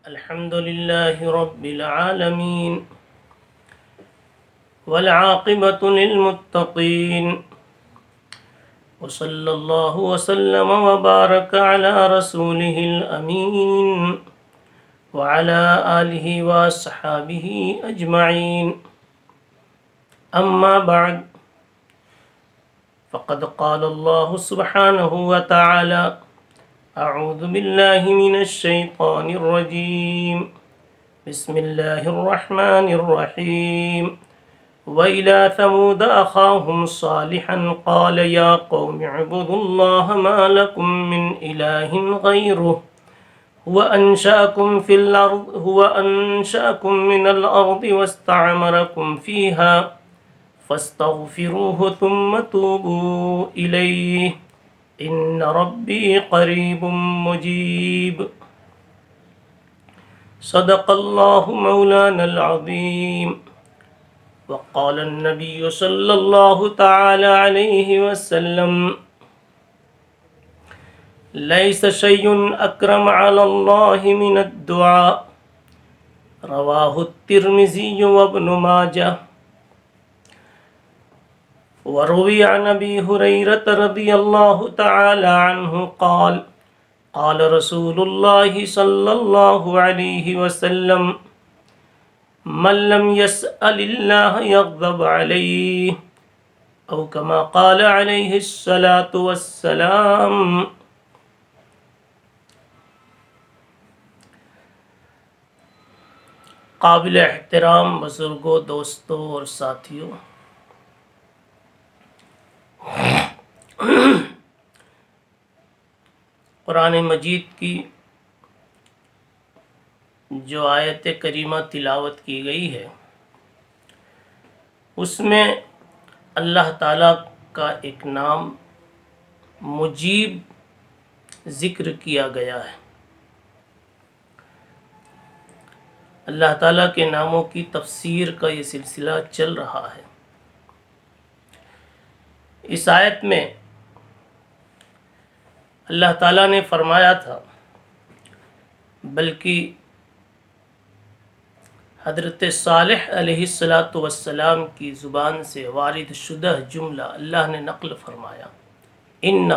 الحمد لله رب العالمين والعاقبة للمتقين وصلى الله وسلم وبارك على رسوله الأمين وعلى آله وأصحابه أجمعين. أما بعد فقد قال الله سبحانه وتعالى: أعوذ بالله من الشيطان الرجيم. بسم الله الرحمن الرحيم. وإلى ثمود أخاهم صالحا قال يا قوم اعبدوا الله ما لكم من إله غيره هو أنشأكم من الأرض واستعمركم فيها فاستغفروه ثم توبوا إليه إن ربي قريب مجيب. صدق الله مولانا العظيم. وقال النبي صلى الله تعالى عليه وسلم: ليس شيء أكرم على الله من الدعاء. رواه الترمذي وابن ماجه. وروي عن أبي هريرة رضي الله تعالى عنه قال: قال رسول الله صلى الله عليه وسلم: من لم يسأل الله يغضب عليه، أو كما قال عليه الصلاة والسلام. قابل احترام بزرگوں، دوستوں اور ساتھیوں، قرآن مجید کی جو آیت کریمہ تلاوت کی گئی ہے، اس میں اللہ تعالیٰ کا ایک نام مجیب ذکر کیا گیا ہے۔ اللہ تعالیٰ کے ناموں کی تفسیر کا یہ سلسلہ چل رہا ہے۔ اس آیت میں اللہ تعالیٰ نے فرمایا تھا، بلکہ حضرت صالح علیہ السلام کی زبان سے وارد شدہ جملہ اللہ نے نقل فرمایا: ان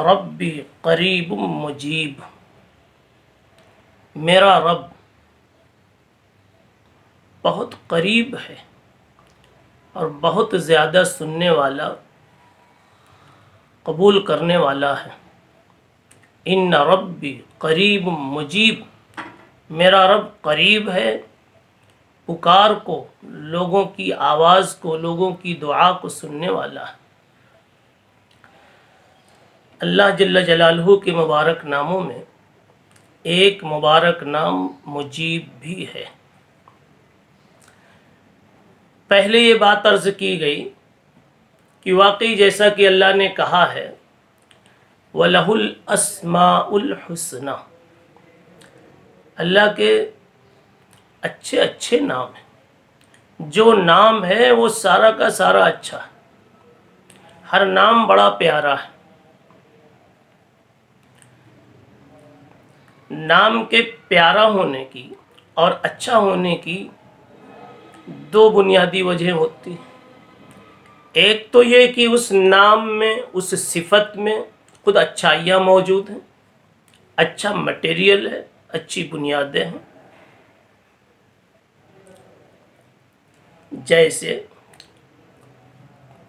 ربی قریب مجیب۔ میرا رب بہت قریب ہے اور بہت زیادہ سننے والا، قبول کرنے والا ہے۔ ان ربی قریب مجیب، میرا رب قریب ہے، پکار کو، لوگوں کی آواز کو، لوگوں کی دعا کو سننے والا ہے۔ اللہ جل جلالہ کے مبارک ناموں میں ایک مبارک نام مجیب بھی ہے۔ پہلے یہ بات عرض کی گئی کہ واقعی جیسا کہ اللہ نے کہا ہے وَلَهُ الْأَسْمَاءُ الْحُسْنَى، اللہ کے اچھے اچھے نام ہیں۔ جو نام ہے وہ سارا کا سارا اچھا ہے، ہر نام بڑا پیارا ہے۔ نام کے پیارا ہونے کی اور اچھا ہونے کی دو بنیادی وجہ ہوتی ہیں۔ ایک تو یہ کہ اس نام میں، اس صفت میں خود اچھائیاں موجود ہیں، اچھا مٹیریل ہے، اچھی بنیادیں ہیں۔ جیسے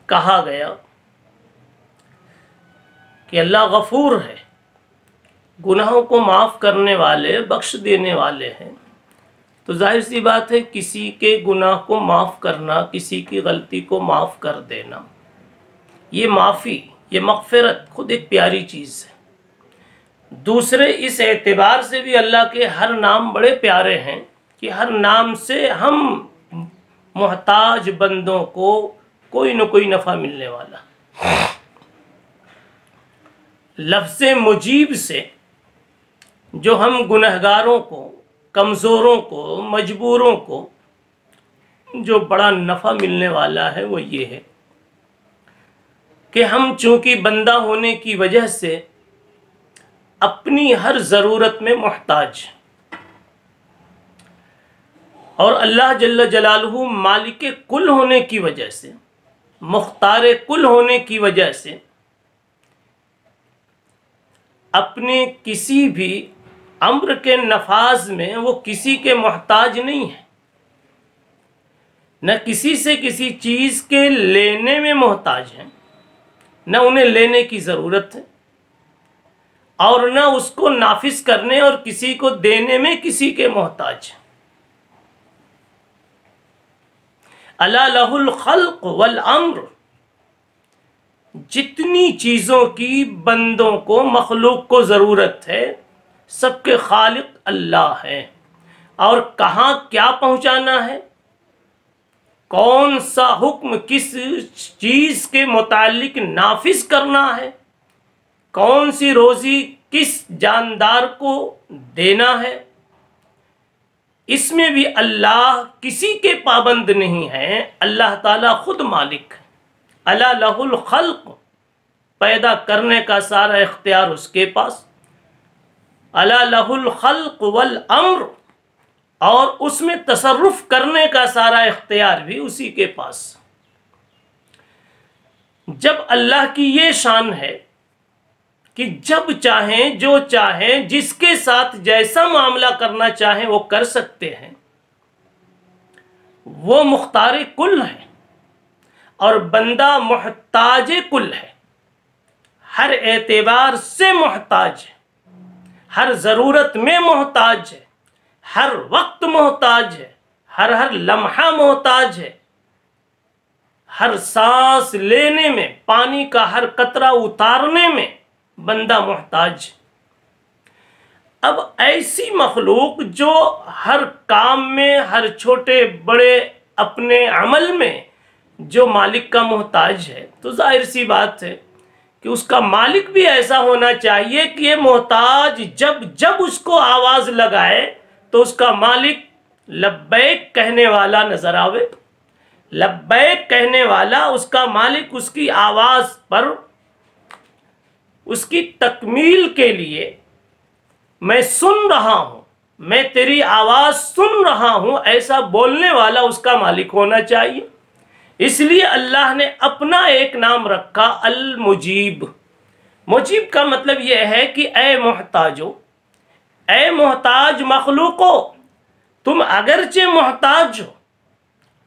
کہا گیا کہ اللہ غفور ہے، گناہوں کو معاف کرنے والے، بخش دینے والے ہیں، تو ظاہر سی بات ہے کسی کے گناہ کو معاف کرنا، کسی کی غلطی کو معاف کر دینا، یہ معافی، یہ مغفرت خود ایک پیاری چیز ہے۔ دوسرے اس اعتبار سے بھی اللہ کے ہر نام بڑے پیارے ہیں کہ ہر نام سے ہم محتاج بندوں کو کوئی نہ کوئی نفع ملنے والا۔ لفظ مجیب سے جو ہم گنہگاروں کو، کمزوروں کو، مجبوروں کو جو بڑا نفع ملنے والا ہے وہ یہ ہے کہ ہم چونکہ بندہ ہونے کی وجہ سے اپنی ہر ضرورت میں محتاج ہے، اور اللہ جل جلالہ مالک کل ہونے کی وجہ سے، مختار کل ہونے کی وجہ سے اپنے کسی بھی امر کے نفاذ میں وہ کسی کے محتاج نہیں ہے، نہ کسی سے کسی چیز کے لینے میں محتاج ہیں، نہ انہیں لینے کی ضرورت ہے، اور نہ اس کو نافذ کرنے اور کسی کو دینے میں کسی کے محتاج ہیں۔ الا لہ الخلق والامر، جتنی چیزوں کی بندوں کو، مخلوق کو ضرورت ہے، سب کے خالق اللہ ہے، اور کہاں کیا پہنچانا ہے، کون سا حکم کس چیز کے متعلق نافذ کرنا ہے، کون سی روزی کس جاندار کو دینا ہے، اس میں بھی اللہ کسی کے پابند نہیں ہے، اللہ تعالیٰ خود مالک ہے۔ الا لہ الخلق، پیدا کرنے کا سارا اختیار اس کے پاس، الا لہ الخلق والامر، اور اس میں تصرف کرنے کا سارا اختیار بھی اسی کے پاس۔ جب اللہ کی یہ شان ہے کہ جب چاہیں، جو چاہیں، جس کے ساتھ جیسا معاملہ کرنا چاہیں وہ کر سکتے ہیں، وہ مختار کل ہے، اور بندہ محتاج کل ہے، ہر اعتبار سے محتاج ہے، ہر ضرورت میں محتاج ہے، ہر وقت محتاج ہے، ہر لمحہ محتاج ہے، ہر سانس لینے میں، پانی کا ہر قطرہ اتارنے میں بندہ محتاج ہے۔ اب ایسی مخلوق جو ہر کام میں، ہر چھوٹے بڑے اپنے عمل میں جو مالک کا محتاج ہے، تو ظاہر سی بات ہے کہ اس کا مالک بھی ایسا ہونا چاہیے کہ یہ محتاج جب اس کو آواز لگائے تو اس کا مالک لبیک کہنے والا نظر آوے، لبیک کہنے والا، اس کا مالک اس کی آواز پر، اس کی تکمیل کے لیے، میں سن رہا ہوں، میں تیری آواز سن رہا ہوں، ایسا بولنے والا اس کا مالک ہونا چاہیے۔ اس لیے اللہ نے اپنا ایک نام رکھا المجیب۔ مجیب کا مطلب یہ ہے کہ اے محتاجو، اے محتاج مخلوقو، تم اگرچہ محتاج ہو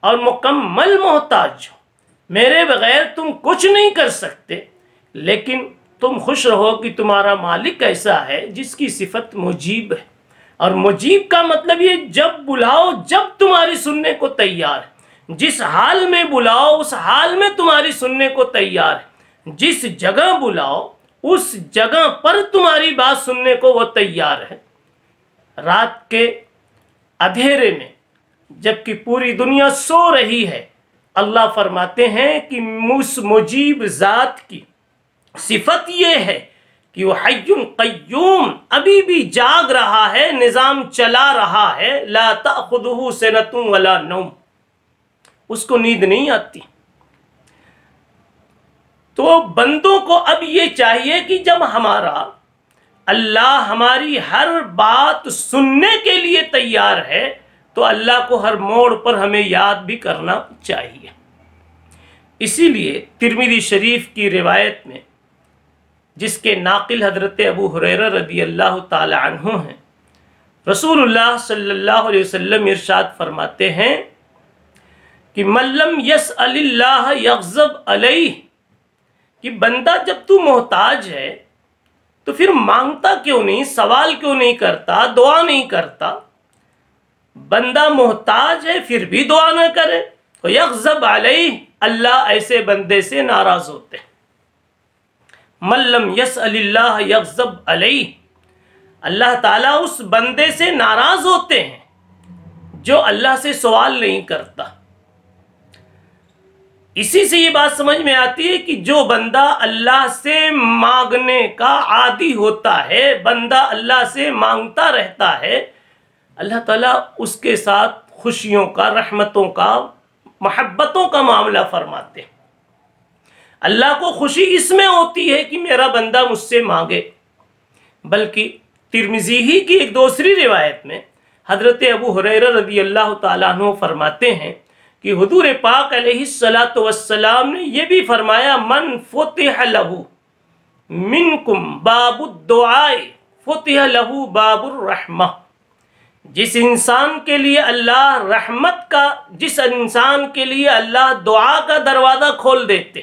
اور مکمل محتاج ہو، میرے بغیر تم کچھ نہیں کر سکتے، لیکن تم خوش رہو کہ تمہارا مالک ایسا ہے جس کی صفت مجیب ہے۔ اور مجیب کا مطلب یہ جب بلاؤ، جب تمہاری سننے کو تیار ہے، جس حال میں بلاؤ اس حال میں تمہاری سننے کو تیار ہے، جس جگہ بلاؤ اس جگہ پر تمہاری بات سننے کو وہ تیار ہے۔ رات کے اندھیرے میں جبکہ پوری دنیا سو رہی ہے، اللہ فرماتے ہیں کہ اس مجیب ذات کی صفت یہ ہے کہ وہ حی قیوم، ابھی بھی جاگ رہا ہے، نظام چلا رہا ہے، لا تأخذہ سنۃ ولا نوم، اس کو نیند نہیں آتی۔ تو بندوں کو اب یہ چاہیے کہ جب ہمارا اللہ ہماری ہر بات سننے کے لیے تیار ہے تو اللہ کو ہر موڑ پر ہمیں یاد بھی کرنا چاہیے۔ اسی لیے ترمذی شریف کی روایت میں، جس کے ناقل حضرت ابو ہریرہ رضی اللہ تعالی عنہ ہیں، رسول اللہ صلی اللہ علیہ وسلم ارشاد فرماتے ہیں کہ من لم یسأل اللہ یغضب علیہ، کہ بندہ جب تو محتاج ہے تو پھر مانگتا کیوں نہیں، سوال کیوں نہیں کرتا، دعا نہیں کرتا؟ بندہ محتاج ہے پھر بھی دعا نہ کرے تو یغضب علیہ، اللہ ایسے بندے سے ناراض ہوتے ہیں۔ من لم یسأل اللہ یغضب علیہ، اللہ تعالیٰ اس بندے سے ناراض ہوتے ہیں جو اللہ سے سوال نہیں کرتا۔ اسی سے یہ بات سمجھ میں آتی ہے کہ جو بندہ اللہ سے مانگنے کا عادی ہوتا ہے، بندہ اللہ سے مانگتا رہتا ہے، اللہ تعالیٰ اس کے ساتھ خوشیوں کا، رحمتوں کا، محبتوں کا معاملہ فرماتے ہیں۔ اللہ کو خوشی اس میں ہوتی ہے کہ میرا بندہ مجھ سے مانگے، بلکہ ترمذی ہی کی ایک دوسری روایت میں حضرت ابو ہریرہ رضی اللہ تعالیٰ عنہ فرماتے ہیں کہ حضور پاک علیہ الصلاۃ والسلام نے یہ بھی فرمایا، من فتح لہ منکم باب الدعاء فتح لہ باب الرحمہ، جس انسان کے لیے اللہ رحمت کا، جس انسان کے لیے اللہ دعا کا دروازہ کھول دیتے،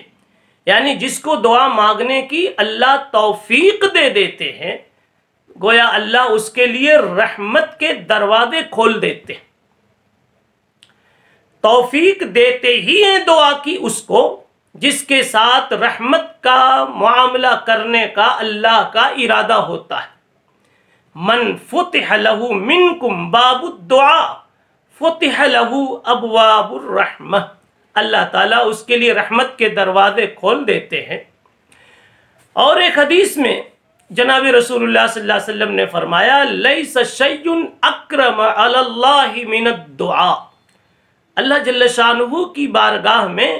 یعنی جس کو دعا مانگنے کی اللہ توفیق دے دیتے ہیں، گویا اللہ اس کے لیے رحمت کے دروازے کھول دیتے، توفیق دیتے ہی ہیں دعا کی اس کو جس کے ساتھ رحمت کا معاملہ کرنے کا اللہ کا ارادہ ہوتا ہے۔ من فتح لہ منکم باب الدعاء فتح لہ ابواب الرحمہ، اللہ تعالیٰ اس کے لیے رحمت کے دروازے کھول دیتے ہیں۔ اور ایک حدیث میں جناب رسول اللہ صلی اللہ علیہ وسلم نے فرمایا، لیس شیء اکرم علی اللہ من الدعاء، اللہ جل شانہ کی بارگاہ میں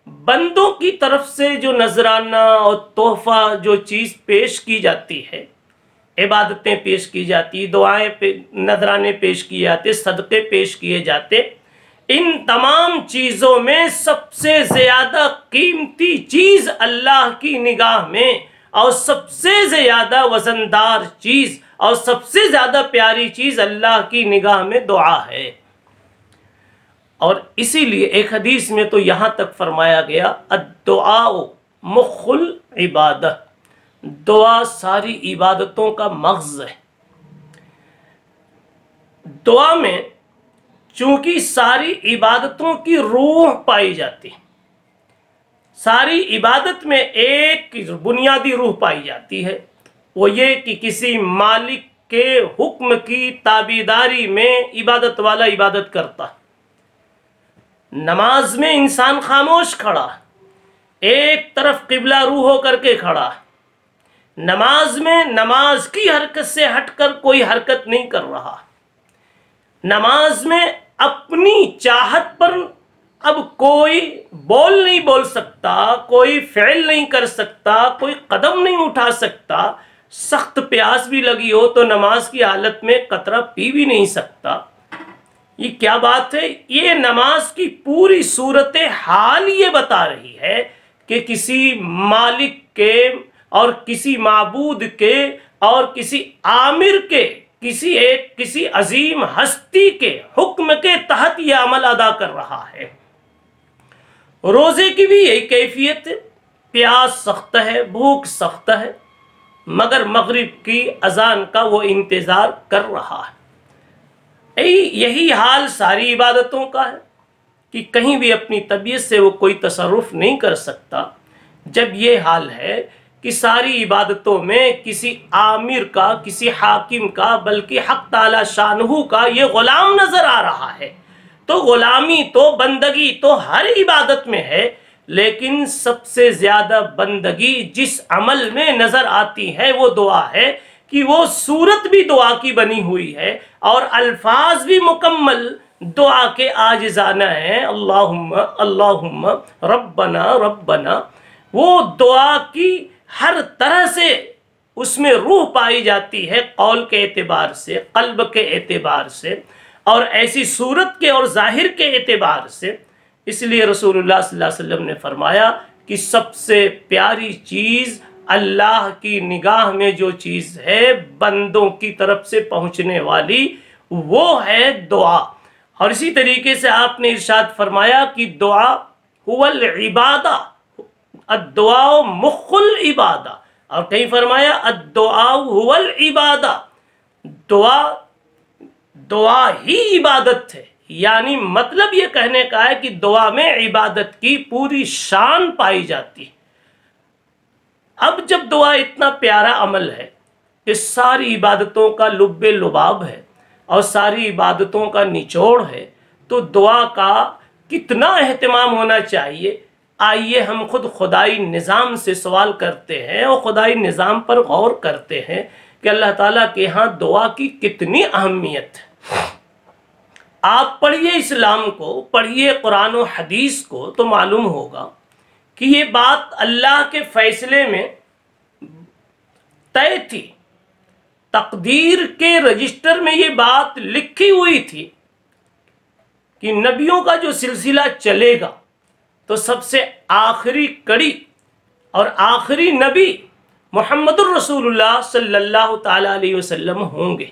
بندوں کی طرف سے جو نذرانہ اور تحفہ جو چیز پیش کی جاتی ہے، عبادتیں پیش کی جاتی، دعائیں نذرانے پیش کیے جاتے، صدقے پیش کیے جاتے، ان تمام چیزوں میں سب سے زیادہ قیمتی چیز اللہ کی نگاہ میں اور سب سے زیادہ وزندار چیز اور سب سے زیادہ پیاری چیز اللہ کی نگاہ میں دعا ہے۔ اور اسی لیے ایک حدیث میں تو یہاں تک فرمایا گیا، الدعاء مخ العبادہ، دعا ساری عبادتوں کا مغز ہے۔ دعا میں چونکہ ساری عبادتوں کی روح پائی جاتی، ساری عبادت میں ایک بنیادی روح پائی جاتی ہے، وہ یہ کہ کسی مالک کے حکم کی تابعداری میں عبادت والا عبادت کرتا۔ نماز میں انسان خاموش کھڑا، ایک طرف قبلہ روح ہو کر کے کھڑا، نماز میں نماز کی حرکت سے ہٹ کر کوئی حرکت نہیں کر رہا، نماز میں اپنی چاہت پر اب کوئی بول نہیں بول سکتا، کوئی فعل نہیں کر سکتا، کوئی قدم نہیں اٹھا سکتا، سخت پیاس بھی لگی ہو تو نماز کی حالت میں قطرہ پی بھی نہیں سکتا۔ یہ کیا بات ہے؟ یہ نماز کی پوری صورت حال یہ بتا رہی ہے کہ کسی مالک کے اور کسی معبود کے اور کسی عامر کے، کسی عظیم ہستی کے حکم کے تحت یہ عمل ادا کر رہا ہے۔ روزے کی بھی یہی کیفیت ہے، پیاس سخت ہے، بھوک سخت ہے، مگر مغرب کی اذان کا وہ انتظار کر رہا ہے۔ یہی حال ساری عبادتوں کا ہے کہ کہیں بھی اپنی طبیعت سے وہ کوئی تصرف نہیں کر سکتا۔ جب یہ حال ہے کہ ساری عبادتوں میں کسی عامر کا، کسی حاکم کا، بلکہ حق تعالی شانہ کا یہ غلام نظر آ رہا ہے، تو غلامی تو بندگی تو ہر عبادت میں ہے، لیکن سب سے زیادہ بندگی جس عمل میں نظر آتی ہے وہ دعا ہے، کہ وہ صورت بھی دعا کی بنی ہوئی ہے اور الفاظ بھی مکمل دعا کے عاجزانہ ہیں، اللہم اللہم ربنا ربنا۔ وہ دعا کی ہر طرح سے اس میں روح پائی جاتی ہے، قول کے اعتبار سے، قلب کے اعتبار سے، اور ایسی صورت کے اور ظاہر کے اعتبار سے۔ اس لیے رسول اللہ صلی اللہ علیہ وسلم نے فرمایا کہ سب سے پیاری چیز اللہ کی نگاہ میں جو چیز ہے بندوں کی طرف سے پہنچنے والی، وہ ہے دعا۔ اور اسی طریقے سے آپ نے ارشاد فرمایا کہ دعا هو العبادہ، الدعاء مخ العبادہ، اور کہیں فرمایا الدعاء هو العبادہ، دعا ہی عبادت ہے۔ یعنی مطلب یہ کہنے کا ہے کہ دعا میں عبادت کی پوری شان پائی جاتی ہے۔ اب جب دعا اتنا پیارا عمل ہے کہ ساری عبادتوں کا لب لباب ہے اور ساری عبادتوں کا نچوڑ ہے، تو دعا کا کتنا اہتمام ہونا چاہیے۔ آئیے ہم خود خدائی نظام سے سوال کرتے ہیں اور خدائی نظام پر غور کرتے ہیں کہ اللہ تعالیٰ کے ہاں دعا کی کتنی اہمیت ہے۔ آپ پڑھیے اسلام کو، پڑھیے قرآن و حدیث کو، تو معلوم ہوگا کہ یہ بات اللہ کے فیصلے میں طے تھی تقدیر کے رجسٹر میں یہ بات لکھی ہوئی تھی کہ نبیوں کا جو سلسلہ چلے گا تو سب سے آخری کڑی اور آخری نبی محمد الرسول اللہ صلی اللہ تعالی علیہ وسلم ہوں گے.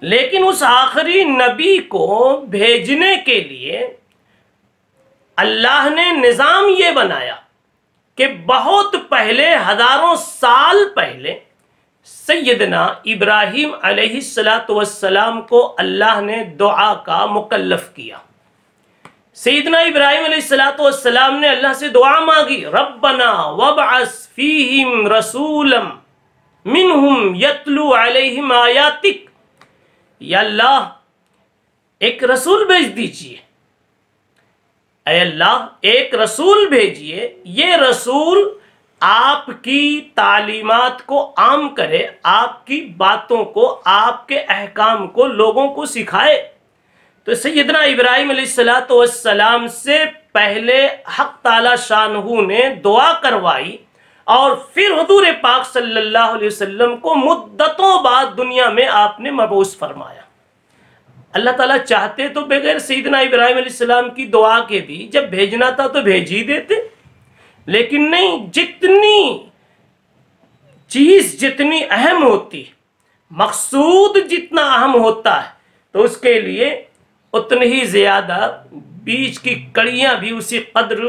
لیکن اس آخری نبی کو بھیجنے کے لیے اللہ نے نظام یہ بنایا کہ بہت پہلے، ہزاروں سال پہلے، سیدنا ابراہیم علیہ السلام کو اللہ نے دعا کا مکلف کیا. سیدنا ابراہیم علیہ السلام نے اللہ سے دعا مانگی، ربنا وابعث فیہم رسولا منہم یتلو علیہم آیاتک، یا اللہ ایک رسول بھیج دیجئے، اے اللہ ایک رسول بھیجئے، یہ رسول آپ کی تعلیمات کو عام کرے، آپ کی باتوں کو، آپ کے احکام کو لوگوں کو سکھائے. تو سیدنا ابراہیم علیہ السلام سے پہلے حق تعالی شانہ نے دعا کروائی اور پھر حضور پاک صلی اللہ علیہ وسلم کو مدتوں بعد دنیا میں آپ نے مبعوث فرمایا. اللہ تعالیٰ چاہتے تو بغیر سیدنا ابراہیم علیہ السلام کی دعا کے بھی جب بھیجنا تھا تو بھیج ہی دیتے، لیکن نہیں، جتنی چیز جتنی اہم ہوتی، مقصود جتنا اہم ہوتا ہے تو اس کے لیے اتنی ہی زیادہ بیچ کی کڑیاں بھی اسی قدر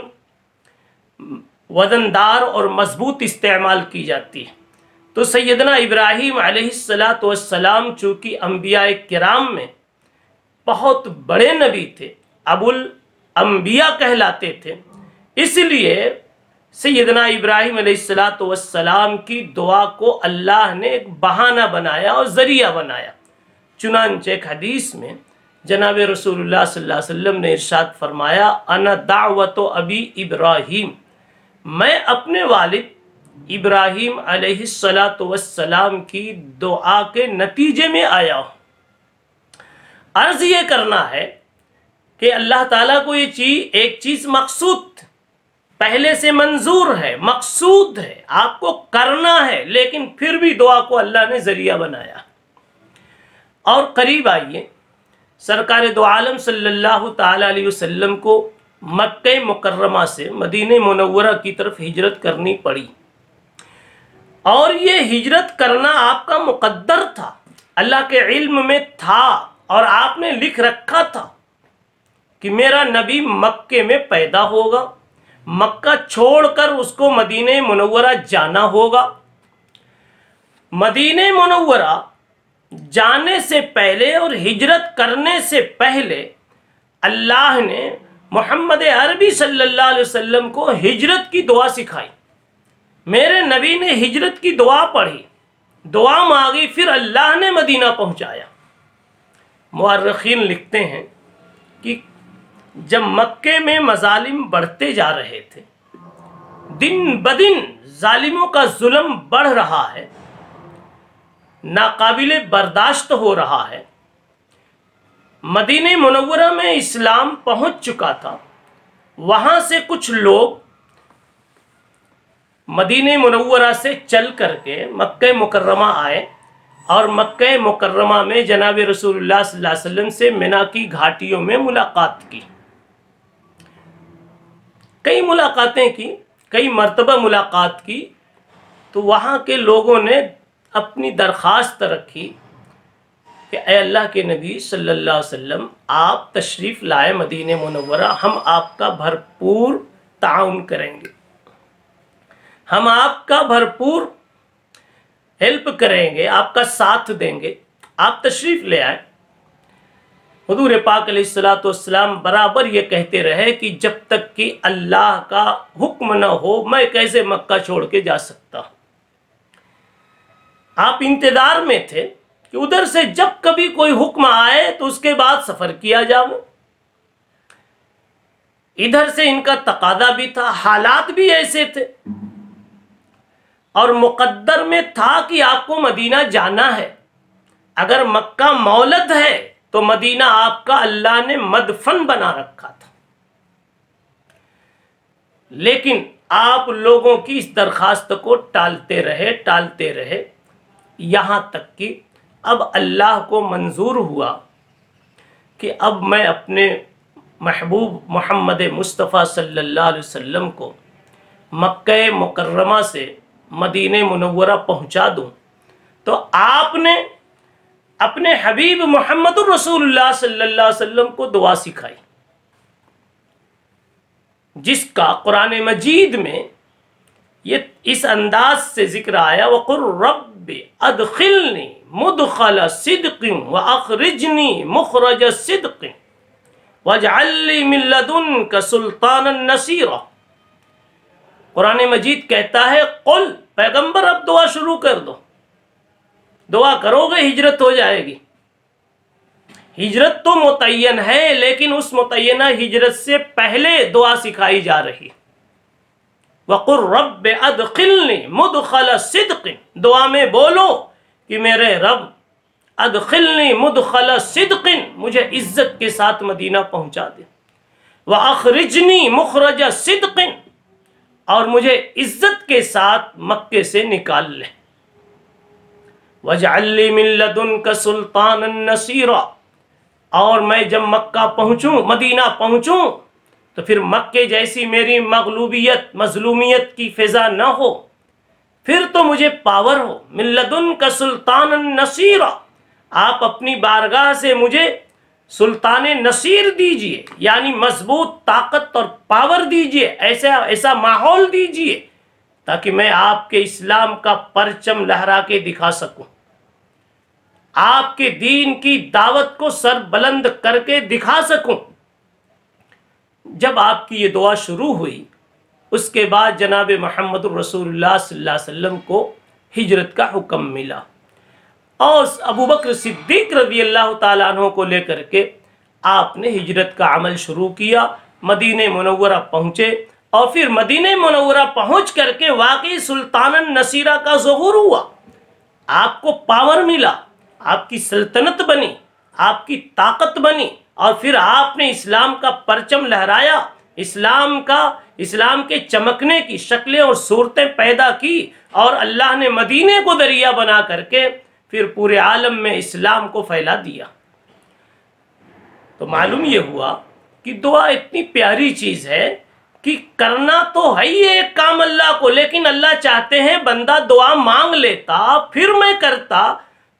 وزندار اور مضبوط استعمال کی جاتی ہے. تو سیدنا ابراہیم علیہ السلام چونکہ انبیاء کرام میں بہت بڑے نبی تھے، ابو الانبیاء کہلاتے تھے، اس لیے سیدنا ابراہیم علیہ السلام کی دعا کو اللہ نے ایک بہانہ بنایا اور ذریعہ بنایا. چنانچہ ایک حدیث میں جناب رسول اللہ صلی اللہ علیہ وسلم نے ارشاد فرمایا، انا دعوت ابی ابراہیم، میں اپنے والد ابراہیم علیہ السلام کی دعا کے نتیجے میں آیا ہوں. عرض یہ کرنا ہے کہ اللہ تعالیٰ کو یہ ایک چیز مقصود پہلے سے منظور ہے، مقصود ہے، آپ کو کرنا ہے، لیکن پھر بھی دعا کو اللہ نے ذریعہ بنایا. اور قریب آئیے، سرکار دو عالم صلی اللہ تعالی علیہ وسلم کو مکہ مکرمہ سے مدینہ منورہ کی طرف ہجرت کرنی پڑی، اور یہ ہجرت کرنا آپ کا مقدر تھا، اللہ کے علم میں تھا، اور آپ نے لکھ رکھا تھا کہ میرا نبی مکے میں پیدا ہوگا، مکہ چھوڑ کر اس کو مدینہ منورہ جانا ہوگا. مدینہ منورہ جانے سے پہلے اور ہجرت کرنے سے پہلے اللہ نے محمد عربی صلی اللہ علیہ وسلم کو ہجرت کی دعا سکھائی. میرے نبی نے ہجرت کی دعا پڑھی، دعا مانگی، پھر اللہ نے مدینہ پہنچایا. مورخین لکھتے ہیں کہ جب مکے میں مظالم بڑھتے جا رہے تھے، دن بدن ظالموں کا ظلم بڑھ رہا ہے، ناقابل برداشت ہو رہا ہے، مدینہ منورہ میں اسلام پہنچ چکا تھا، وہاں سے کچھ لوگ مدینہ منورہ سے چل کر کے مکہ مکرمہ آئے اور مکہ مکرمہ میں جناب رسول اللہ صلی اللہ علیہ وسلم سے منا کی گھاٹیوں میں ملاقات کی. کئی ملاقاتیں کی، کئی مرتبہ ملاقات کی، تو وہاں کے لوگوں نے اپنی درخواست رکھی کہ اے اللہ کے نبی صلی اللہ علیہ وسلم، آپ تشریف لائے مدینہ منورہ، ہم آپ کا بھرپور تعاون کریں گے، ہم آپ کا بھرپور ہیلپ کریں گے، آپ کا ساتھ دیں گے، آپ تشریف لے آئے. حضور پاک علیہ السلام برابر یہ کہتے رہے کہ جب تک کہ اللہ کا حکم نہ ہو میں کیسے مکہ چھوڑ کے جا سکتا ہوں. آپ انتظار میں تھے کہ ادھر سے جب کبھی کوئی حکم آئے تو اس کے بعد سفر کیا جاؤ. ادھر سے ان کا تقاضا بھی تھا، حالات بھی ایسے تھے، اور مقدر میں تھا کہ آپ کو مدینہ جانا ہے. اگر مکہ مولد ہے تو مدینہ آپ کا اللہ نے مدفن بنا رکھا تھا. لیکن آپ لوگوں کی اس درخواست کو ٹالتے رہے. یہاں تک کہ اب اللہ کو منظور ہوا کہ اب میں اپنے محبوب محمد مصطفیٰ صلی اللہ علیہ وسلم کو مکہ مکرمہ سے مدینہ منورہ پہنچا دوں، تو آپ نے اپنے حبیب محمد الرسول اللہ صلی اللہ علیہ وسلم کو دعا سکھائی، جس کا قرآن مجید میں یہ اس انداز سے ذکر آیا، وَقُلْ رَبِّ أَدْخِلْنِي مُدْخَلَ صِدْقٍ وَأَخْرِجْنِي مُخْرَجَ صِدْقٍ وَاجْعَلْ لِي مِن لَّدُنْكَ سُلْطَانًا نَصِيرًا۔ قرآن مجید کہتا ہے قل، پیغمبر اب دعا شروع کر دو، دعا کرو گے ہجرت ہو جائے گی۔ ہجرت تو متعین ہے، لیکن اس متعینہ ہجرت سے پہلے دعا سکھائی جا رہی۔ وَقُلْ رَبِّ أَدْخِلْنِي مُدْخَلَ صِدْقٍ، دعا میں بولو کہ میرے رب ادخلنی مدخل صدق، مجھے عزت کے ساتھ مدینہ پہنچا دے، وَأَخْرِجْنِي مُخْرَجَ صِدْقٍ، اور مجھے عزت کے ساتھ مکے سے نکال لے، وَاجْعَلْ لِي مِن لَّدُنْكَ سُلْطَانًا نَصِيرًا، اور میں جب مکہ پہنچوں، مدینہ پہنچوں، تو پھر مکے جیسی میری مغلوبیت مظلومیت کی فضا نہ ہو، پھر تو مجھے پاور ہو، من لدنک سلطانا نصیرا، آپ اپنی بارگاہ سے مجھے سلطان نصیر دیجئے، یعنی مضبوط طاقت اور پاور دیجئے، ایسا ماحول دیجئے تاکہ میں آپ کے اسلام کا پرچم لہرا کے دکھا سکوں، آپ کے دین کی دعوت کو سر بلند کر کے دکھا سکوں۔ جب آپ کی یہ دعا شروع ہوئی، اس کے بعد جناب محمد الرسول اللہ صلی اللہ علیہ وسلم کو ہجرت کا حکم ملا، اور ابو بکر صدیق رضی اللہ تعالیٰ عنہ کو لے کر کے آپ نے ہجرت کا عمل شروع کیا، مدینہ منورہ پہنچے، اور پھر مدینہ منورہ پہنچ کر کے واقعی سلطان النصیرہ کا ظہور ہوا، آپ کو پاور ملا، آپ کی سلطنت بنی، آپ کی طاقت بنی، اور پھر آپ نے اسلام کا پرچم لہرایا، اسلام کے چمکنے کی شکلیں اور صورتیں پیدا کی، اور اللہ نے مدینے کو دریا بنا کر کے پھر پورے عالم میں اسلام کو پھیلا دیا۔ تو معلوم یہ ہوا کہ دعا اتنی پیاری چیز ہے کہ کرنا تو ہے ہی ایک کام اللہ کو، لیکن اللہ چاہتے ہیں بندہ دعا مانگ لیتا پھر میں کرتا،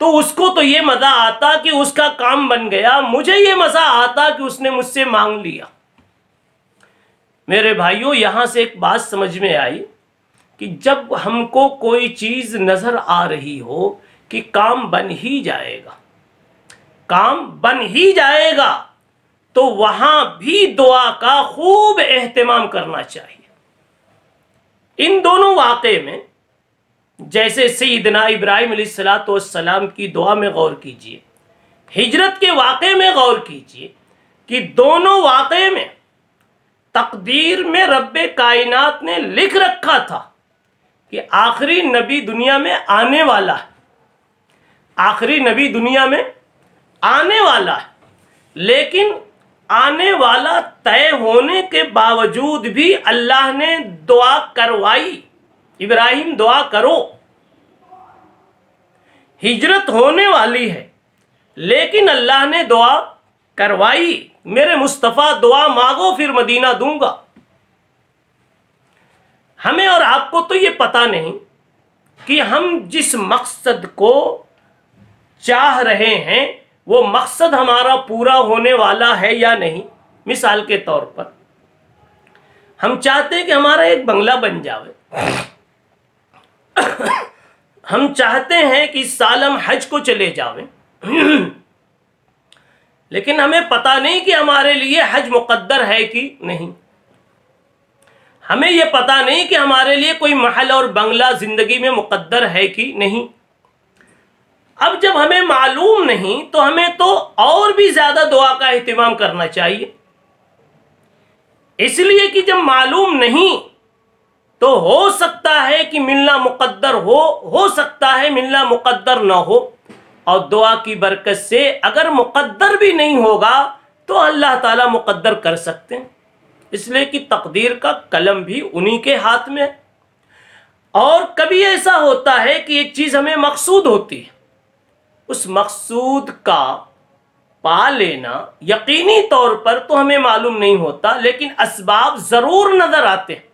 تو اس کو تو یہ مزہ آتا کہ اس کا کام بن گیا، مجھے یہ مزہ آتا کہ اس نے مجھ سے مانگ لیا۔ میرے بھائیوں، یہاں سے ایک بات سمجھ میں آئی کہ جب ہم کو کوئی چیز نظر آ رہی ہو کہ کام بن ہی جائے گا، کام بن ہی جائے گا، تو وہاں بھی دعا کا خوب اہتمام کرنا چاہیے۔ ان دونوں واقعے میں جیسے سیدنا ابراہیم علیہ السلام کی دعا میں غور کیجئے، ہجرت کے واقعے میں غور کیجئے کہ دونوں واقعے میں تقدیر میں رب کائنات نے لکھ رکھا تھا کہ آخری نبی دنیا میں آنے والا ہے، آخری نبی دنیا میں آنے والا ہے، لیکن آنے والا طے ہونے کے باوجود بھی اللہ نے دعا کروائی، ابراہیم دعا کرو، ہجرت ہونے والی ہے، لیکن اللہ نے دعا کروائی، میرے مصطفیٰ دعا مانگو پھر مدینہ دوں گا۔ ہمیں اور آپ کو تو یہ پتہ نہیں کہ ہم جس مقصد کو چاہ رہے ہیں وہ مقصد ہمارا پورا ہونے والا ہے یا نہیں۔ مثال کے طور پر ہم چاہتے ہیں کہ ہمارا ایک بنگلہ بن جاوے، ہم چاہتے ہیں کہ اس سال ہم حج کو چلے جاویں، لیکن ہمیں پتہ نہیں کہ ہمارے لیے حج مقدر ہے کہ نہیں، ہمیں یہ پتہ نہیں کہ ہمارے لیے کوئی محل اور بنگلہ زندگی میں مقدر ہے کہ نہیں۔ اب جب ہمیں معلوم نہیں تو ہمیں تو اور بھی زیادہ دعا کا اہتمام کرنا چاہیے، اس لیے کہ جب معلوم نہیں تو ہو سکتا ہے کہ ملنا مقدر ہو سکتا ہے ملنا مقدر نہ ہو، اور دعا کی برکت سے اگر مقدر بھی نہیں ہوگا تو اللہ تعالیٰ مقدر کر سکتے ہیں، اس لیے کہ تقدیر کا قلم بھی انہی کے ہاتھ میں ہے۔ اور کبھی ایسا ہوتا ہے کہ ایک چیز ہمیں مقصود ہوتی ہے، اس مقصود کا پا لینا یقینی طور پر تو ہمیں معلوم نہیں ہوتا، لیکن اسباب ضرور نظر آتے ہیں۔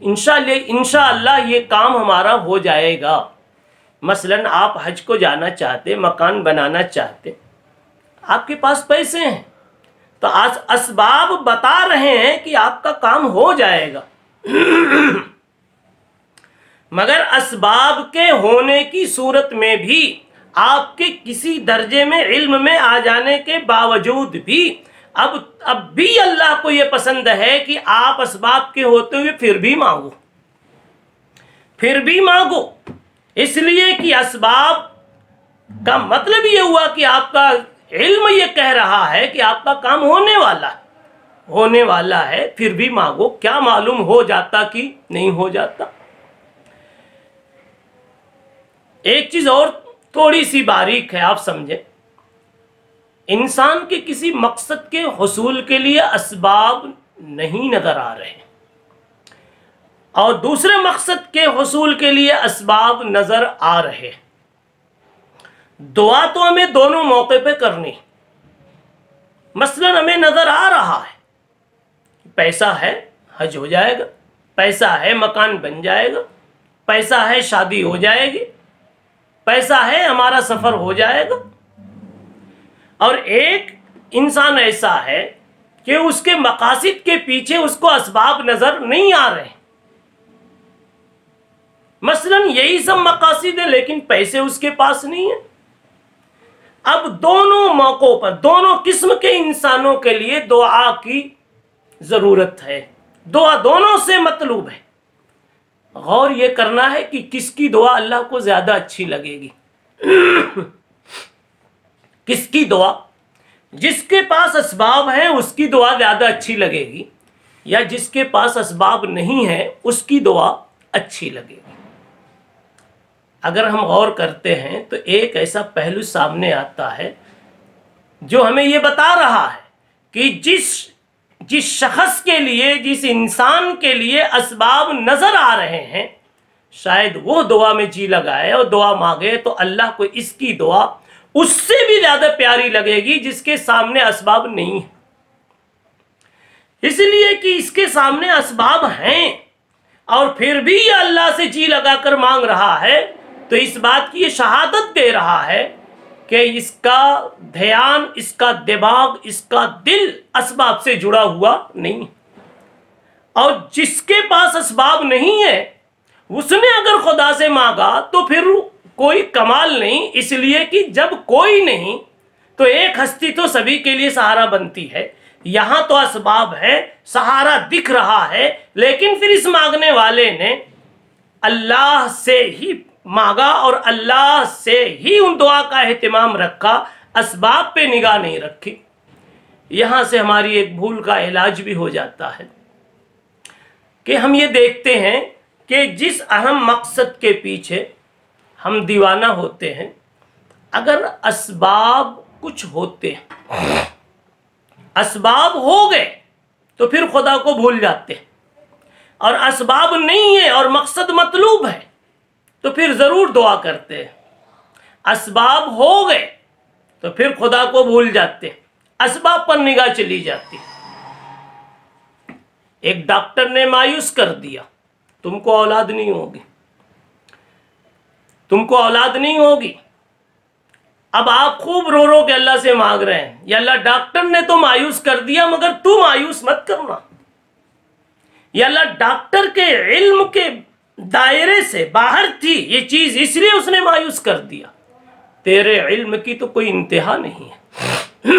انشاءاللہ یہ کام ہمارا ہو جائے گا۔ مثلا آپ حج کو جانا چاہتے، مکان بنانا چاہتے، آپ کے پاس پیسے ہیں تو اسباب بتا رہے ہیں کہ آپ کا کام ہو جائے گا، مگر اسباب کے ہونے کی صورت میں بھی آپ کے کسی درجے میں علم میں آ جانے کے باوجود بھی اب بھی اللہ کو یہ پسند ہے کہ آپ اسباب کے ہوتے ہوئے پھر بھی مانگو، اس لیے کہ اسباب کا مطلب یہ ہوا کہ آپ کا علم یہ کہہ رہا ہے کہ آپ کا کام ہونے والا ہے، پھر بھی مانگو۔ کیا معلوم ہو جاتا کہ نہیں ہو جاتا۔ ایک چیز اور تھوڑی سی باریک ہے، آپ سمجھیں، انسان کے کسی مقصد کے حصول کے لیے اسباب نہیں نظر آ رہے اور دوسرے مقصد کے حصول کے لیے اسباب نظر آ رہے۔ دعا تو ہمیں دونوں موقع پہ کرنی۔ مثلا ہمیں نظر آ رہا ہے پیسہ ہے حج ہو جائے گا، پیسہ ہے مکان بن جائے گا، پیسہ ہے شادی ہو جائے گی، پیسہ ہے ہمارا سفر ہو جائے گا۔ اور ایک انسان ایسا ہے کہ اس کے مقاصد کے پیچھے اس کو اسباب نظر نہیں آ رہے، مثلا یہی سب مقاصد ہیں لیکن پیسے اس کے پاس نہیں ہیں۔ اب دونوں موقعوں پر دونوں قسم کے انسانوں کے لیے دعا کی ضرورت ہے، دعا دونوں سے مطلوب ہے۔ غور یہ کرنا ہے کہ کس کی دعا اللہ کو زیادہ اچھی لگے گی۔ کس کی دعا؟ جس کے پاس اسباب ہیں اس کی دعا زیادہ اچھی لگے گی، یا جس کے پاس اسباب نہیں ہیں اس کی دعا اچھی لگے گی۔ اگر ہم غور کرتے ہیں تو ایک ایسا پہلو سامنے آتا ہے جو ہمیں یہ بتا رہا ہے کہ جس شخص کے لیے، جس انسان کے لیے اسباب نظر آ رہے ہیں، شاید وہ دعا میں جی لگائے اور دعا مانگے تو اللہ کو اس کی دعا اس سے بھی زیادہ پیاری لگے گی جس کے سامنے اسباب نہیں ہیں۔ اس لیے کہ اس کے سامنے اسباب ہیں اور پھر بھی یہ اللہ سے جی لگا کر مانگ رہا ہے، تو اس بات کی یہ شہادت دے رہا ہے کہ اس کا دھیان، اس کا دماغ، اس کا دل اسباب سے جڑا ہوا نہیں۔ اور جس کے پاس اسباب نہیں ہے اس نے اگر خدا سے مانگا تو پھر کوئی کمال نہیں، اس لیے کہ جب کوئی نہیں تو ایک ہستی تو سبھی کے لیے سہارا بنتی ہے۔ یہاں تو اسباب ہے، سہارا دکھ رہا ہے، لیکن پھر اس مانگنے والے نے اللہ سے ہی مانگا اور اللہ سے ہی ان دعا کا اہتمام رکھا، اسباب پہ نگاہ نہیں رکھی۔ یہاں سے ہماری ایک بھول کا علاج بھی ہو جاتا ہے کہ ہم یہ دیکھتے ہیں کہ جس اہم مقصد کے پیچھے ہم دیوانہ ہوتے ہیں، اگر اسباب کچھ ہوتے ہیں، اسباب ہو گئے تو پھر خدا کو بھول جاتے ہیں، اور اسباب نہیں ہے اور مقصد مطلوب ہے تو پھر ضرور دعا کرتے ہیں۔ اسباب ہو گئے تو پھر خدا کو بھول جاتے ہیں، اسباب پر نگاہ چلی جاتی۔ ایک ڈاکٹر نے مایوس کر دیا، تم کو اولاد نہیں ہوگی، تم کو اولاد نہیں ہوگی۔ اب آپ خوب رو رو کے اللہ سے مانگ رہے ہیں، یا اللہ ڈاکٹر نے تو مایوس کر دیا مگر تو مایوس مت کرنا، یا اللہ ڈاکٹر کے علم کے دائرے سے باہر تھی یہ چیز اس لیے اس نے مایوس کر دیا، تیرے علم کی تو کوئی انتہا نہیں ہے۔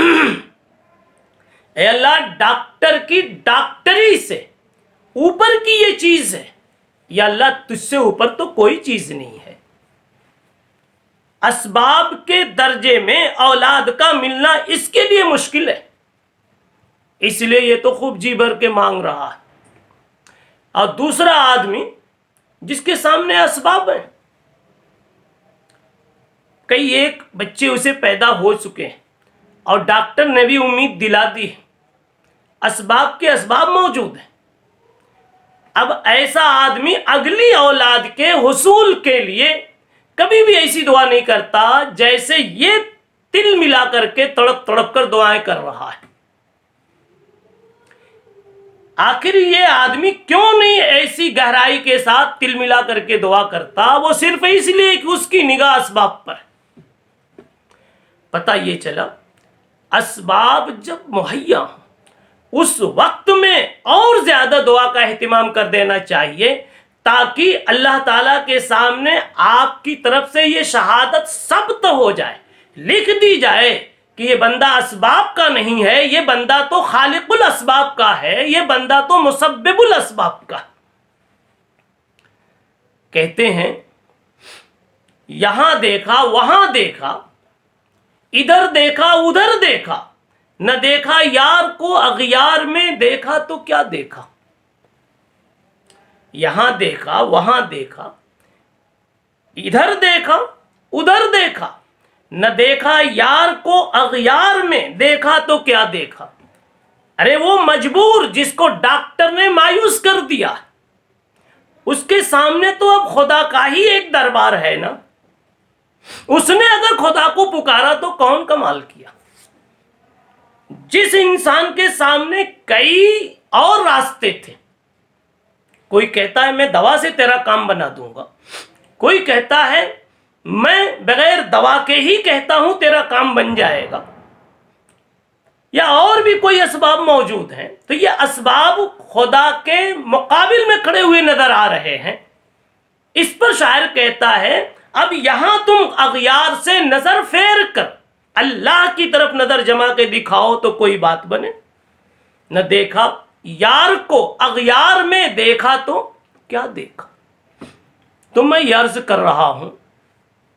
اے اللہ ڈاکٹر کی ڈاکٹری سے اوپر کی یہ چیز ہے، یا اللہ تجھ سے اوپر تو کوئی چیز نہیں ہے۔ اسباب کے درجے میں اولاد کا ملنا اس کے لیے مشکل ہے، اس لیے یہ تو خوب جی بھر کے مانگ رہا ہے۔ اور دوسرا آدمی جس کے سامنے اسباب ہیں، کئی ایک بچے اسے پیدا ہو چکے ہیں اور ڈاکٹر نے بھی امید دلا دی ہے، اسباب کے اسباب موجود ہیں۔ اب ایسا آدمی اگلی اولاد کے حصول کے لیے کبھی بھی ایسی دعا نہیں کرتا جیسے یہ تل ملا کر کے تڑپ تڑپ کر دعائیں کر رہا ہے۔ آخر یہ آدمی کیوں نہیں ایسی گہرائی کے ساتھ تل ملا کر کے دعا کرتا؟ وہ صرف اس لیے کہ اس کی نگاہ اسباب پر ہے۔ پتہ یہ چلا اسباب جب مہیا ہوں اس وقت میں اور زیادہ دعا کا اہتمام کر دینا چاہیے، تاکہ اللہ تعالیٰ کے سامنے آپ کی طرف سے یہ شہادت ثبت ہو جائے، لکھ دی جائے کہ یہ بندہ اسباب کا نہیں ہے، یہ بندہ تو خالق الاسباب کا ہے، یہ بندہ تو مسبب الاسباب کا۔ کہتے ہیں یہاں دیکھا وہاں دیکھا، ادھر دیکھا ادھر دیکھا، نہ دیکھا یار کو اغیار میں، دیکھا تو کیا دیکھا۔ یہاں دیکھا وہاں دیکھا، ادھر دیکھا ادھر دیکھا، نہ دیکھا یار کو اغیار میں، دیکھا تو کیا دیکھا۔ ارے وہ مجبور جس کو ڈاکٹر نے مایوس کر دیا، اس کے سامنے تو اب خدا کا ہی ایک دربار ہے نا۔ اس نے اگر خدا کو پکارا تو کون کمال کیا۔ جس انسان کے سامنے کئی اور راستے تھے، کوئی کہتا ہے میں دوا سے تیرا کام بنا دوں گا، کوئی کہتا ہے میں بغیر دوا کے ہی کہتا ہوں تیرا کام بن جائے گا، یا اور بھی کوئی اسباب موجود ہیں، تو یہ اسباب خدا کے مقابل میں کھڑے ہوئے نظر آ رہے ہیں۔ اس پر شاعر کہتا ہے اب یہاں تم اغیار سے نظر پھیر کر اللہ کی طرف نظر جما کے دکھاؤ تو کوئی بات بنے۔ نہ دیکھا یار کو اغیار میں، دیکھا تو کیا دیکھا۔ تو میں یہ عرض کر رہا ہوں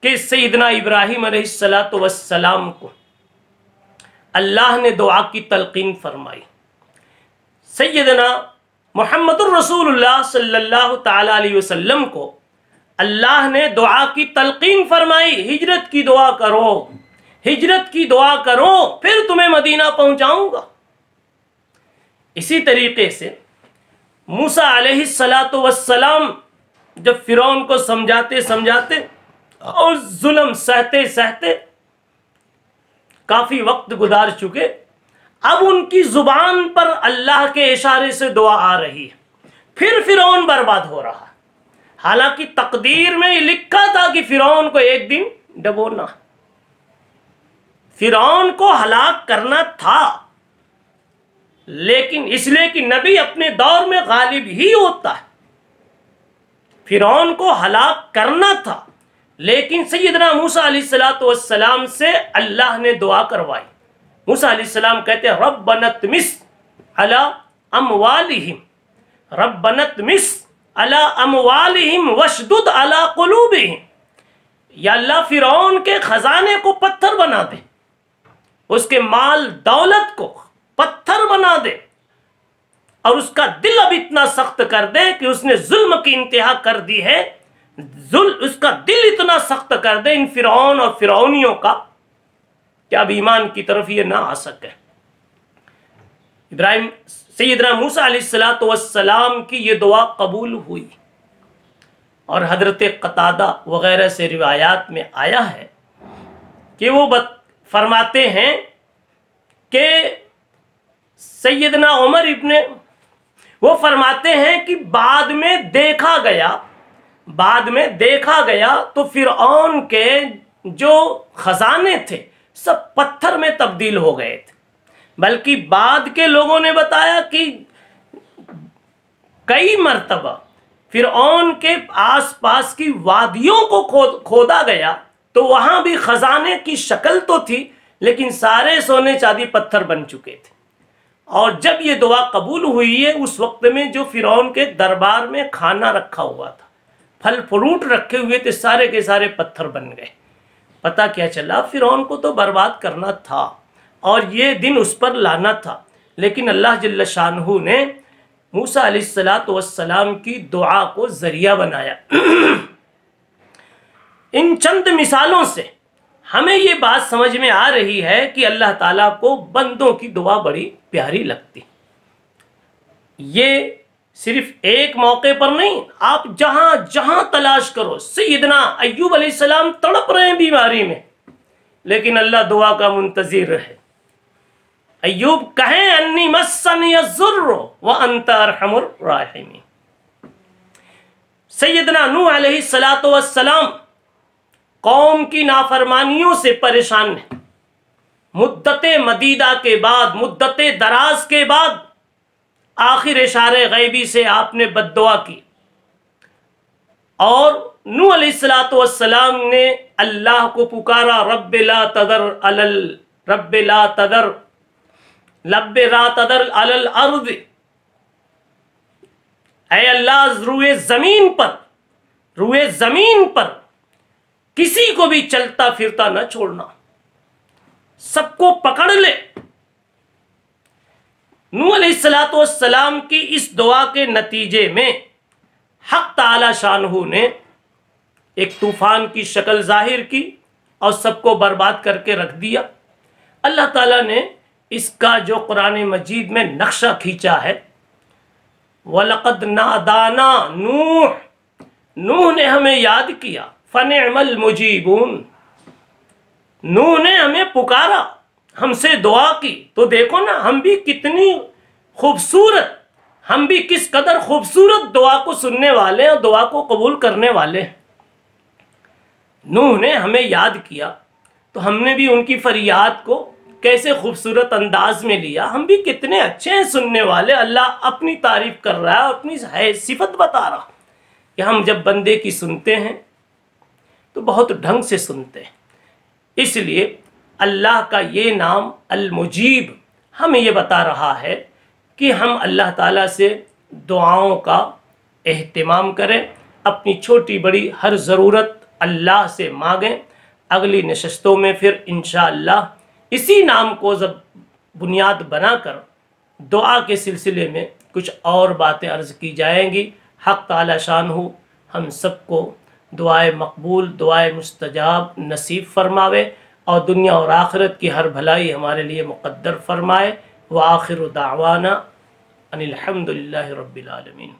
کہ سیدنا ابراہیم علیہ السلام کو اللہ نے دعا کی تلقین فرمائی، سیدنا محمد الرسول اللہ صلی اللہ تعالی علیہ وسلم کو اللہ نے دعا کی تلقین فرمائی، ہجرت کی دعا کرو، ہجرت کی دعا کرو، پھر تمہیں مدینہ پہنچاؤں گا۔ اسی طریقے سے موسیٰ علیہ السلام جب فرعون کو سمجھاتے سمجھاتے اور ظلم سہتے سہتے کافی وقت گزار چکے، اب ان کی زبان پر اللہ کے اشارے سے دعا آ رہی ہے، پھر فرعون برباد ہو رہا۔ حالانکہ تقدیر میں یہ لکھا تھا کہ فرعون کو ایک دن ڈبونا، فرعون کو ہلاک کرنا تھا، لیکن اس لیے کہ نبی اپنے دور میں غالب ہی ہوتا ہے، فرعون کو ہلاک کرنا تھا، لیکن سیدنا موسیٰ علیہ السلام سے اللہ نے دعا کروائی۔ موسیٰ علیہ السلام کہتے ہیں ربنا اطمس علی اموالہم، ربنا اطمس علی اموالہم واشدد علی قلوبہم، یا اللہ فرعون کے خزانے کو پتھر بنا دے، اس کے مال دولت کو پتھر بنا دے، اور اس کا دل اب اتنا سخت کر دے کہ اس نے ظلم کی انتہا کر دی ہے، اس کا دل اتنا سخت کر دے ان فرعون اور فرعونیوں کا کہ اب ایمان کی طرف یہ نہ آ سکے۔ سیدنا موسیٰ علیہ السلام کی یہ دعا قبول ہوئی، اور حضرت قتادہ وغیرہ سے روایات میں آیا ہے کہ وہ فرماتے ہیں کہ سیدنا عمر وہ فرماتے ہیں کہ بعد میں دیکھا گیا تو فرعون کے جو خزانے تھے سب پتھر میں تبدیل ہو گئے تھے، بلکہ بعد کے لوگوں نے بتایا کہ کئی مرتبہ فرعون کے آس پاس کی وادیوں کو کھودا گیا تو وہاں بھی خزانے کی شکل تو تھی، لیکن سارے سونے چاندی پتھر بن چکے تھے۔ اور جب یہ دعا قبول ہوئی ہے اس وقت میں جو فرعون کے دربار میں کھانا رکھا ہوا تھا، پھل فروٹ رکھے ہوئے تھے، سارے کے سارے پتھر بن گئے۔ پتہ کیا چلا؟ فرعون کو تو برباد کرنا تھا اور یہ دن اس پر لانا تھا، لیکن اللہ جل شانہ نے موسیٰ علیہ السلام کی دعا کو ذریعہ بنایا۔ ان چند مثالوں سے ہمیں یہ بات سمجھ میں آ رہی ہے کہ اللہ تعالیٰ کو بندوں کی دعا بڑی پیاری لگتی۔ یہ صرف ایک موقع پر نہیں، آپ جہاں جہاں تلاش کرو. سیدنا ایوب علیہ السلام تڑپ رہے ہیں بیماری میں، لیکن اللہ دعا کا منتظر ہے. ایوب کہیں انی مسنی الضر وانت ارحم الراحمین. سیدنا نوح علیہ السلام قوم کی نافرمانیوں سے پریشان ہیں. مدت مدیدہ کے بعد، مدت دراز کے بعد، آخر اشارے غیبی سے آپ نے بد دعا کی، اور نوح علیہ السلام نے اللہ کو پکارا، رب لا تذر علی الارض، اے اللہ روئے زمین پر کسی کو بھی چلتا پھرتا نہ چھوڑنا، سب کو پکڑ لے. نوح علیہ السلام کی اس دعا کے نتیجے میں حق تعالی شانہ نے ایک طوفان کی شکل ظاہر کی اور سب کو برباد کر کے رکھ دیا. اللہ تعالیٰ نے اس کا جو قرآن مجید میں نقشہ کھینچا ہے، وَلَقَدْ نَادَانَا نوح نے ہمیں یاد کیا، فَنِعْمَ الْمُجِيبُونَ، نوح نے ہمیں پکارا، ہم سے دعا کی. تو دیکھو نا، ہم بھی کتنی خوبصورت، ہم بھی کس قدر خوبصورت دعا کو سننے والے اور دعا کو قبول کرنے والے ہیں. نوح نے ہمیں یاد کیا تو ہم نے بھی ان کی فریاد کو کیسے خوبصورت انداز میں لیا. ہم بھی کتنے اچھے ہیں سننے والے. اللہ اپنی تعریف کر رہا ہے، اپنی صفت بتا رہا کہ ہم جب بندے کی سنتے ہیں تو بہت ڈھنگ سے سنتے ہیں. اس لیے اللہ کا یہ نام المجیب ہمیں یہ بتا رہا ہے کہ ہم اللہ تعالیٰ سے دعاؤں کا اہتمام کریں، اپنی چھوٹی بڑی ہر ضرورت اللہ سے مانگیں. اگلی نشستوں میں پھر انشاءاللہ اسی نام کو بنیاد بنا کر دعا کے سلسلے میں کچھ اور باتیں عرض کی جائیں گی. حق تعالی شانہ ہم سب کو دعائے مقبول، دعائے مستجاب نصیب فرماوے اور دنیا اور آخرت کی ہر بھلائی ہمارے لیے مقدر فرمائے. وآخر دعوانا ان الحمد للہ رب العالمین.